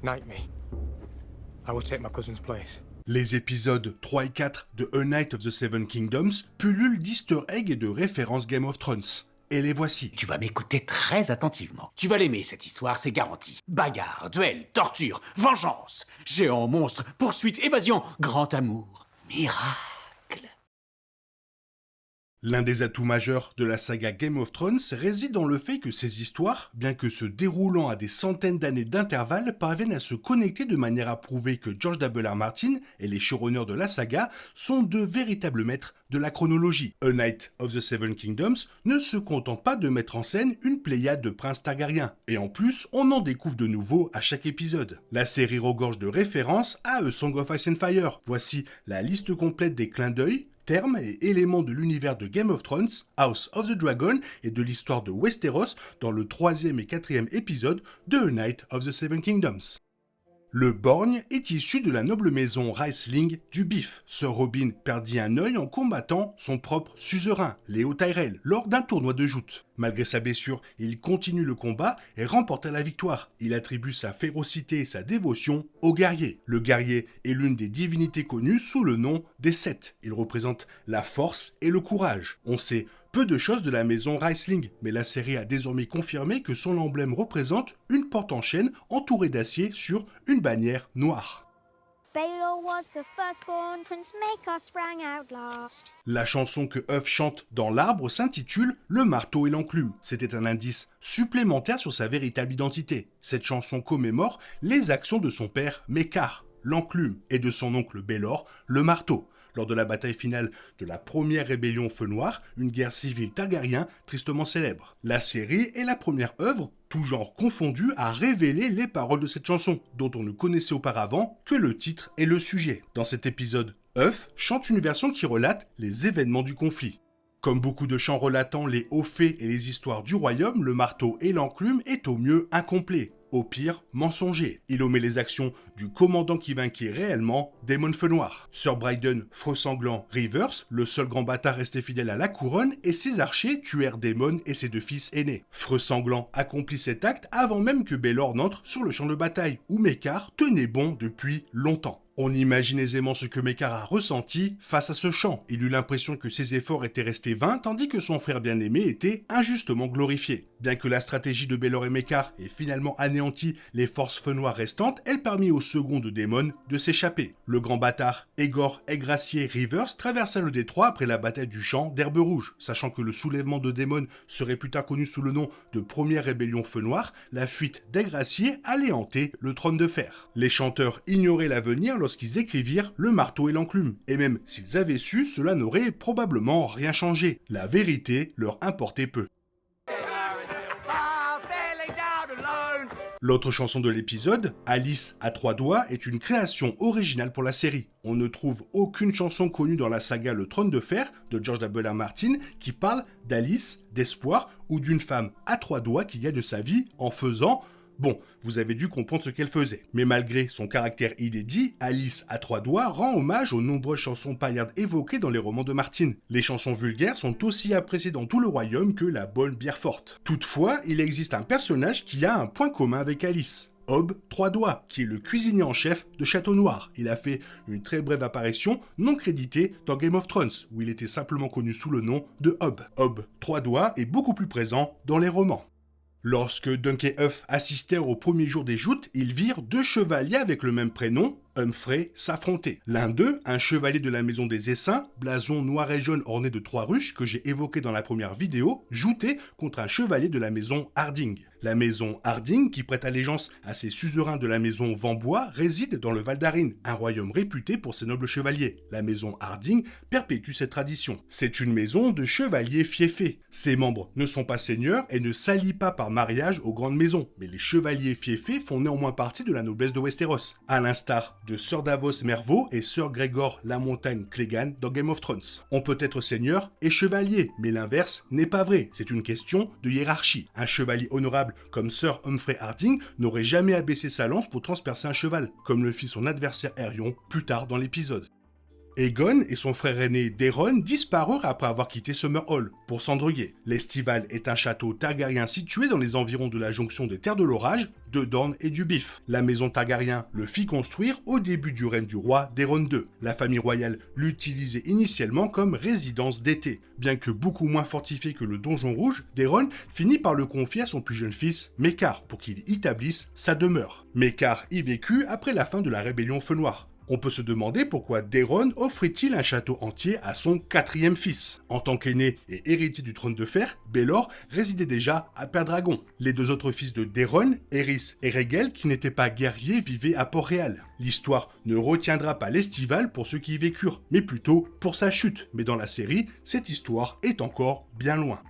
Knight me. I will take my cousin's place. Les épisodes 3 et 4 de A Knight of the Seven Kingdoms pullulent d'easter eggs et de références Game of Thrones. Et les voici. Tu vas m'écouter très attentivement. Tu vas l'aimer, cette histoire, c'est garanti. Bagarre, duel, torture, vengeance, géant, monstre, poursuite, évasion, grand amour, miracle. L'un des atouts majeurs de la saga Game of Thrones réside dans le fait que ces histoires, bien que se déroulant à des centaines d'années d'intervalle, parviennent à se connecter de manière à prouver que George W.R. Martin et les showrunners de la saga sont de véritables maîtres de la chronologie. A Knight of the Seven Kingdoms ne se contente pas de mettre en scène une pléiade de princes targaryens, et en plus, on en découvre de nouveaux à chaque épisode. La série regorge de références à A Song of Ice and Fire. Voici la liste complète des clins d'œil, termes et éléments de l'univers de Game of Thrones, House of the Dragon et de l'histoire de Westeros dans le 3e et 4e épisode de A Knight of the Seven Kingdoms. Le borgne est issu de la noble maison Riceling du Bif. Sir Robin perdit un œil en combattant son propre suzerain, Léo Tyrell, lors d'un tournoi de joute. Malgré sa blessure, il continue le combat et remporte la victoire. Il attribue sa férocité et sa dévotion au guerrier. Le guerrier est l'une des divinités connues sous le nom des Sept. Il représente la force et le courage. On sait peu de choses de la maison Riceling, mais la série a désormais confirmé que son emblème représente une porte en chêne entourée d'acier sur une bannière noire. Baelor was the firstborn, Prince Maekar sprang out last. La chanson que Huff chante dans l'arbre s'intitule « Le marteau et l'enclume ». C'était un indice supplémentaire sur sa véritable identité. Cette chanson commémore les actions de son père Maekar, l'enclume, et de son oncle Baelor, le marteau, lors de la bataille finale de la première rébellion Feu Noir, une guerre civile targaryen tristement célèbre. La série est la première œuvre, tout genre confondu, à révéler les paroles de cette chanson, dont on ne connaissait auparavant que le titre et le sujet. Dans cet épisode, Huff chante une version qui relate les événements du conflit. Comme beaucoup de chants relatant les hauts faits et les histoires du royaume, le marteau et l'enclume est au mieux incomplet, au pire mensonger. Il omet les actions du commandant qui vainquait réellement Daemon Feu Noir. Sir Bryden Feu Sanglant Rivers, le seul grand bâtard resté fidèle à la couronne, et ses archers tuèrent Daemon et ses deux fils aînés. Feu Sanglant accomplit cet acte avant même que Baelor n'entre sur le champ de bataille, où Maekar tenait bon depuis longtemps. On imagine aisément ce que Maekar a ressenti face à ce chant. Il eut l'impression que ses efforts étaient restés vains, tandis que son frère bien-aimé était injustement glorifié. Bien que la stratégie de Baelor et Maekar ait finalement anéanti les forces Feu Noir restantes, elle permit au second de Daemon de s'échapper. Le grand bâtard Aegor Aigracier Rivers traversa le détroit après la bataille du champ d'Herbe Rouge. Sachant que le soulèvement de Daemon serait plus tard connu sous le nom de Première Rébellion Feu Noir, la fuite d'Aigracier allait hanter le trône de fer. Les chanteurs ignoraient l'avenir lorsqu'ils écrivirent Le marteau et l'enclume. Et même s'ils avaient su, cela n'aurait probablement rien changé. La vérité leur importait peu. L'autre chanson de l'épisode, Alice à trois doigts, est une création originale pour la série. On ne trouve aucune chanson connue dans la saga Le Trône de Fer de George W.R. Martin qui parle d'Alice, d'espoir ou d'une femme à trois doigts qui gagne sa vie en faisant... Bon, vous avez dû comprendre ce qu'elle faisait. Mais malgré son caractère inédit, Alice à trois doigts rend hommage aux nombreuses chansons paillardes évoquées dans les romans de Martin. Les chansons vulgaires sont aussi appréciées dans tout le royaume que la bonne bière forte. Toutefois, il existe un personnage qui a un point commun avec Alice. Hob Trois Doigts, qui est le cuisinier en chef de Château Noir. Il a fait une très brève apparition non créditée dans Game of Thrones, où il était simplement connu sous le nom de Hob. Hob Trois Doigts est beaucoup plus présent dans les romans. Lorsque Dunk et Huff assistèrent au premier jour des joutes, ils virent deux chevaliers avec le même prénom, Humphrey, s'affronter. L'un d'eux, un chevalier de la maison des Essaims, blason noir et jaune orné de trois ruches que j'ai évoqué dans la première vidéo, joutait contre un chevalier de la maison Harding. La maison Harding, qui prête allégeance à ses suzerains de la maison Vambois, réside dans le Val d'Arin, un royaume réputé pour ses nobles chevaliers. La maison Harding perpétue cette tradition. C'est une maison de chevaliers fiefés. Ses membres ne sont pas seigneurs et ne s'allient pas par mariage aux grandes maisons, mais les chevaliers fiefés font néanmoins partie de la noblesse de Westeros, à l'instar de Sir Davos Mervaux et Sir Gregor Lamontagne Clegane dans Game of Thrones. On peut être seigneur et chevalier, mais l'inverse n'est pas vrai, c'est une question de hiérarchie. Un chevalier honorable comme Sir Humphrey Harding n'aurait jamais abaissé sa lance pour transpercer un cheval, comme le fit son adversaire Aerion plus tard dans l'épisode. Aegon et son frère aîné Daeron disparurent après avoir quitté Summerhall pour s'endruguer. L'Estival est un château Targaryen situé dans les environs de la jonction des Terres de l'Orage, de Dorne et du Bif. La maison Targaryen le fit construire au début du règne du roi Daeron II. La famille royale l'utilisait initialement comme résidence d'été. Bien que beaucoup moins fortifié que le Donjon Rouge, Daeron finit par le confier à son plus jeune fils, Mécar, pour qu'il y établisse sa demeure. Mécar y vécut après la fin de la rébellion Feu Noir. On peut se demander pourquoi Daeron offrit-il un château entier à son quatrième fils. En tant qu'aîné et héritier du trône de fer, Baelor résidait déjà à Pendragon. Les deux autres fils de Daeron, Aerys et Rhaegal, qui n'étaient pas guerriers, vivaient à Port-Réal. L'histoire ne retiendra pas l'Estival pour ceux qui y vécurent, mais plutôt pour sa chute. Mais dans la série, cette histoire est encore bien loin.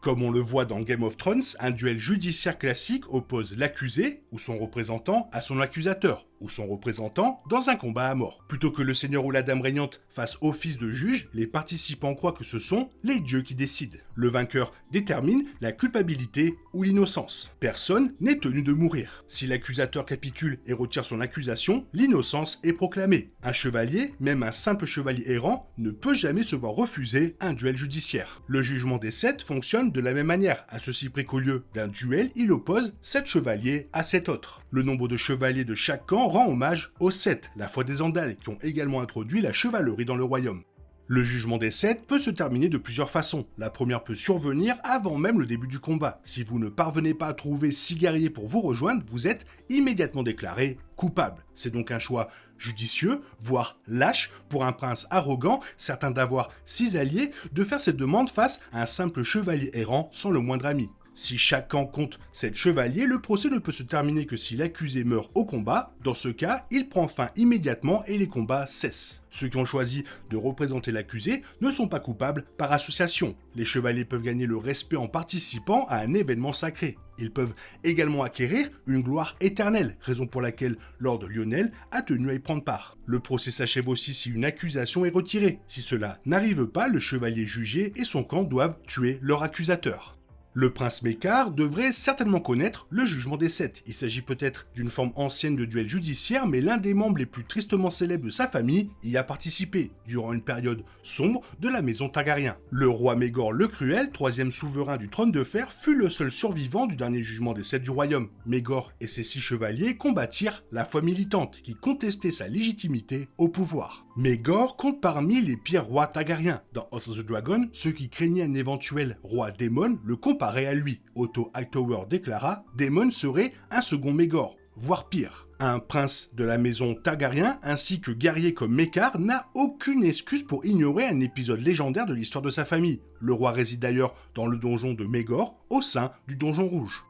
Comme on le voit dans Game of Thrones, un duel judiciaire classique oppose l'accusé, ou son représentant, à son accusateur, ou son représentant, dans un combat à mort. Plutôt que le seigneur ou la dame régnante fassent office de juge, les participants croient que ce sont les dieux qui décident. Le vainqueur détermine la culpabilité ou l'innocence. Personne n'est tenu de mourir. Si l'accusateur capitule et retire son accusation, l'innocence est proclamée. Un chevalier, même un simple chevalier errant, ne peut jamais se voir refuser un duel judiciaire. Le jugement des 7 fonctionne de la même manière. À ceci près qu'au lieu d'un duel, il oppose 7 chevaliers à 7 autres. Le nombre de chevaliers de chaque camp rend hommage aux 7, la foi des Andals, qui ont également introduit la chevalerie dans le royaume. Le jugement des 7 peut se terminer de plusieurs façons. La première peut survenir avant même le début du combat. Si vous ne parvenez pas à trouver 6 guerriers pour vous rejoindre, vous êtes immédiatement déclaré coupable. C'est donc un choix judicieux, voire lâche, pour un prince arrogant, certain d'avoir 6 alliés, de faire cette demande face à un simple chevalier errant sans le moindre ami. Si chaque camp compte 7 chevaliers, le procès ne peut se terminer que si l'accusé meurt au combat. Dans ce cas, il prend fin immédiatement et les combats cessent. Ceux qui ont choisi de représenter l'accusé ne sont pas coupables par association. Les chevaliers peuvent gagner le respect en participant à un événement sacré. Ils peuvent également acquérir une gloire éternelle, raison pour laquelle Lord Lionel a tenu à y prendre part. Le procès s'achève aussi si une accusation est retirée. Si cela n'arrive pas, le chevalier jugé et son camp doivent tuer leur accusateur. Le prince Mécar devrait certainement connaître le jugement des 7. Il s'agit peut-être d'une forme ancienne de duel judiciaire, mais l'un des membres les plus tristement célèbres de sa famille y a participé, durant une période sombre de la maison Targaryen. Le roi Maegor le Cruel, troisième souverain du trône de fer, fut le seul survivant du dernier jugement des 7 du royaume. Maegor et ses 6 chevaliers combattirent la foi militante, qui contestait sa légitimité au pouvoir. Maegor compte parmi les pires rois Targaryens. Dans House of the Dragon, ceux qui craignaient un éventuel roi démon le comparaient à lui. Otto Hightower déclara « Daemon serait un second Maegor, voire pire ». Un prince de la maison Targaryen ainsi que guerrier comme Mécar n'a aucune excuse pour ignorer un épisode légendaire de l'histoire de sa famille. Le roi réside d'ailleurs dans le donjon de Maegor, au sein du donjon rouge.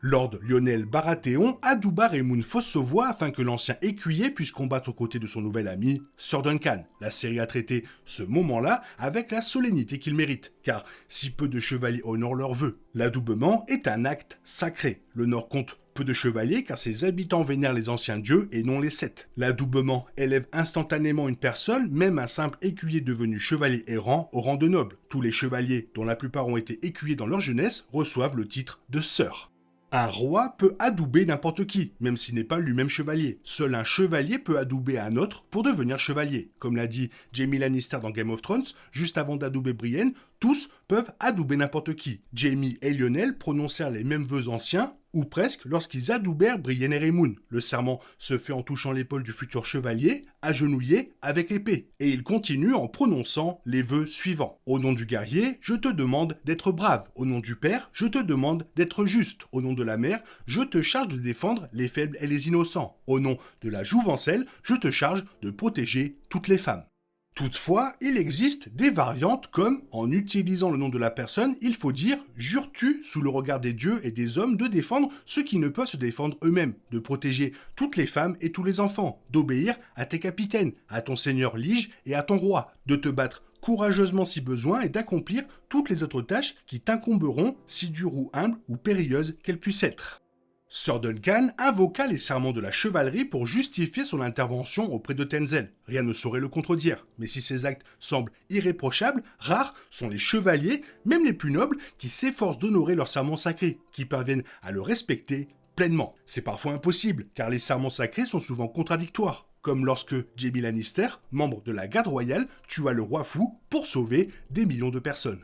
Lord Lionel Baratheon adouba Raymond Fossauvois afin que l'ancien écuyer puisse combattre aux côtés de son nouvel ami, Sir Duncan. La série a traité ce moment-là avec la solennité qu'il mérite, car si peu de chevaliers honorent leurs vœux, l'adoubement est un acte sacré. Le Nord compte peu de chevaliers car ses habitants vénèrent les anciens dieux et non les 7. L'adoubement élève instantanément une personne, même un simple écuyer devenu chevalier errant, au rang de noble. Tous les chevaliers, dont la plupart ont été écuyers dans leur jeunesse, reçoivent le titre de sœur. Un roi peut adouber n'importe qui, même s'il n'est pas lui-même chevalier. Seul un chevalier peut adouber un autre pour devenir chevalier. Comme l'a dit Jaime Lannister dans Game of Thrones, juste avant d'adouber Brienne, tous peuvent adouber n'importe qui. Jaime et Lionel prononcèrent les mêmes vœux anciens, ou presque, lorsqu'ils adoubèrent Brienne et Raymond. Le serment se fait en touchant l'épaule du futur chevalier, agenouillé avec l'épée. Et il continue en prononçant les vœux suivants. Au nom du guerrier, je te demande d'être brave. Au nom du père, je te demande d'être juste. Au nom de la mère, je te charge de défendre les faibles et les innocents. Au nom de la jouvencelle, je te charge de protéger toutes les femmes. Toutefois, il existe des variantes comme, en utilisant le nom de la personne, il faut dire « jures-tu, sous le regard des dieux et des hommes, de défendre ceux qui ne peuvent se défendre eux-mêmes, de protéger toutes les femmes et tous les enfants, d'obéir à tes capitaines, à ton seigneur Lige et à ton roi, de te battre courageusement si besoin et d'accomplir toutes les autres tâches qui t'incomberont, si dures ou humbles ou périlleuses qu'elles puissent être ». Sir Duncan invoqua les serments de la chevalerie pour justifier son intervention auprès de Tenzel. Rien ne saurait le contredire, mais si ces actes semblent irréprochables, rares sont les chevaliers, même les plus nobles, qui s'efforcent d'honorer leur serment sacré, qui parviennent à le respecter pleinement. C'est parfois impossible, car les serments sacrés sont souvent contradictoires. comme lorsque Jaime Lannister, membre de la garde royale, tua le roi fou pour sauver des millions de personnes.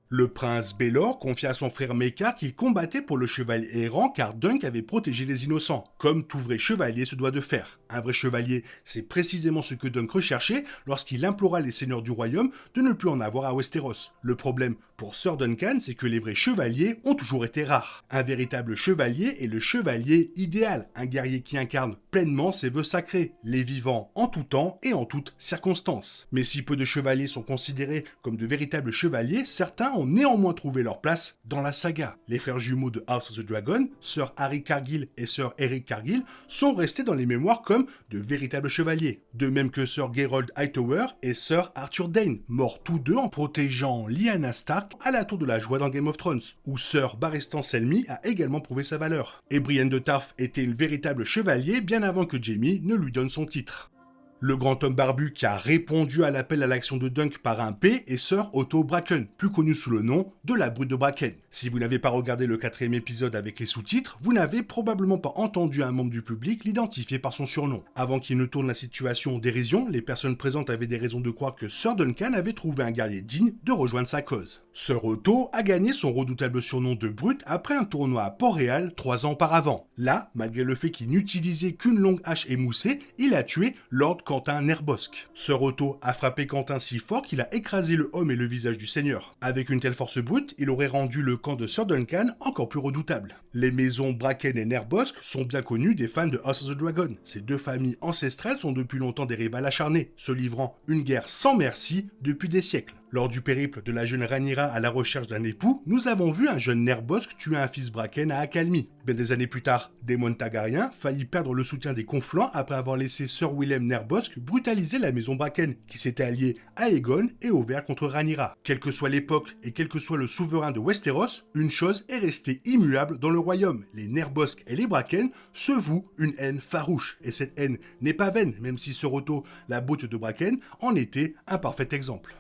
Le prince Baelor confia à son frère Maekar qu'il combattait pour le chevalier errant car Dunk avait protégé les innocents, comme tout vrai chevalier se doit de faire. Un vrai chevalier, c'est précisément ce que Dunk recherchait lorsqu'il implora les seigneurs du royaume de ne plus en avoir à Westeros. Le problème pour Sir Duncan, c'est que les vrais chevaliers ont toujours été rares. Un véritable chevalier est le chevalier idéal, un guerrier qui incarne pleinement ses vœux sacrés, les vivants en tout temps et en toutes circonstances. Mais si peu de chevaliers sont considérés comme de véritables chevaliers, certains ont néanmoins trouvé leur place dans la saga. Les frères jumeaux de House of the Dragon, Sir Harry Cargill et Sir Eric Cargill, sont restés dans les mémoires comme de véritables chevaliers. De même que Sir Geralt Hightower et Sir Arthur Dayne, morts tous deux en protégeant Lyanna Stark à la Tour de la Joie dans Game of Thrones, où Sir Barristan Selmy a également prouvé sa valeur. Et Brienne de Tarth était une véritable chevalier bien avant que Jaime ne lui donne son titre. Le grand homme barbu qui a répondu à l'appel à l'action de Dunk par un P est Sir Otto Bracken, plus connu sous le nom de la Brute de Bracken. Si vous n'avez pas regardé le 4e épisode avec les sous-titres, vous n'avez probablement pas entendu un membre du public l'identifier par son surnom. Avant qu'il ne tourne la situation en dérision, les personnes présentes avaient des raisons de croire que Sir Duncan avait trouvé un guerrier digne de rejoindre sa cause. Sir Otto a gagné son redoutable surnom de Brute après un tournoi à Port-Réal 3 ans auparavant. Là, malgré le fait qu'il n'utilisait qu'une longue hache émoussée, il a tué Lord Quentin Nerbosque. Sir Otto a frappé Quentin si fort qu'il a écrasé le homme et le visage du seigneur. Avec une telle force brute, il aurait rendu le camp de Sir Duncan encore plus redoutable. Les maisons Bracken et Nerbosque sont bien connues des fans de House of the Dragon. Ces deux familles ancestrales sont depuis longtemps des rivales acharnées, se livrant une guerre sans merci depuis des siècles. Lors du périple de la jeune Rhaenyra à la recherche d'un époux, nous avons vu un jeune Nerbosque tuer un fils Bracken à Accalmie. Bien des années plus tard, Daemon Targaryen faillit perdre le soutien des Conflans après avoir laissé Sir Willem Nerbosque brutaliser la maison Bracken, qui s'était alliée à Aegon et au Vert contre Rhaenyra. Quelle que soit l'époque et quel que soit le souverain de Westeros, une chose est restée immuable dans le royaume. Les Nerbosque et les Bracken se vouent une haine farouche. Et cette haine n'est pas vaine, même si Sir Otto, la Brute de Bracken, en était un parfait exemple.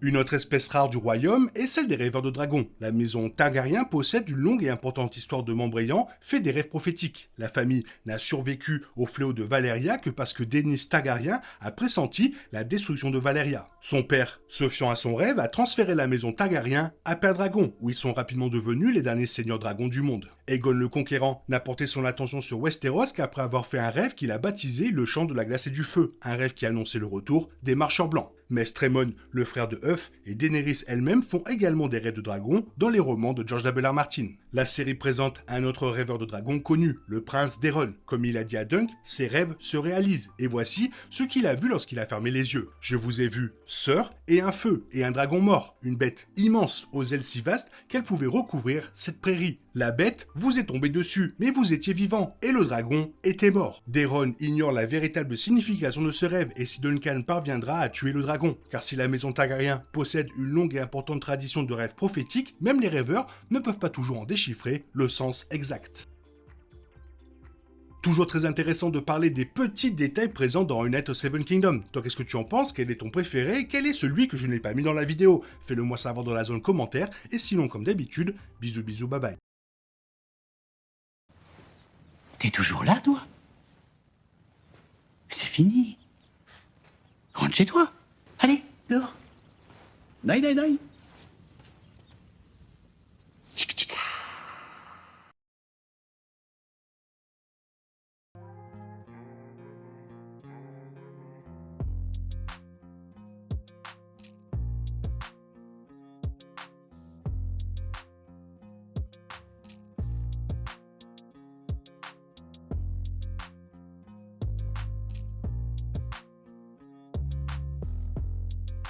Une autre espèce rare du royaume est celle des rêveurs de dragons. La maison Targaryen possède une longue et importante histoire de membres ayant fait des rêves prophétiques. La famille n'a survécu au fléau de Valyria que parce que Daenerys Targaryen a pressenti la destruction de Valyria. Son père, se fiant à son rêve, a transféré la maison Targaryen à Pendragon, où ils sont rapidement devenus les derniers seigneurs dragons du monde. Aegon le Conquérant n'a porté son attention sur Westeros qu'après avoir fait un rêve qu'il a baptisé le Champ de la Glace et du Feu, un rêve qui annonçait le retour des Marcheurs Blancs. Maest Aemon, le frère de Huff, et Daenerys elle-même font également des rêves de dragons dans les romans de George W. R. Martin. La série présente un autre rêveur de dragon connu, le prince d'Aeron. Comme il a dit à Dunk, ses rêves se réalisent, et voici ce qu'il a vu lorsqu'il a fermé les yeux. Je vous ai vu sœur et un feu, et un dragon mort, une bête immense aux ailes si vastes qu'elle pouvait recouvrir cette prairie. La bête vous est tombée dessus, mais vous étiez vivant, et le dragon était mort. Daeron ignore la véritable signification de ce rêve, et si Duncan parviendra à tuer le dragon. Car si la maison Targaryen possède une longue et importante tradition de rêves prophétiques, même les rêveurs ne peuvent pas toujours en déchiffrer le sens exact. Toujours très intéressant de parler des petits détails présents dans A Night of Seven Kingdoms. Toi, qu'est-ce que tu en penses? Quel est ton préféré? Quel est celui que je n'ai pas mis dans la vidéo? Fais-le moi savoir dans la zone commentaire, et sinon, comme d'habitude, bisous bisous, bye bye. T'es toujours là, toi? C'est fini. Rentre chez toi. Allez, dehors. Night, night, night.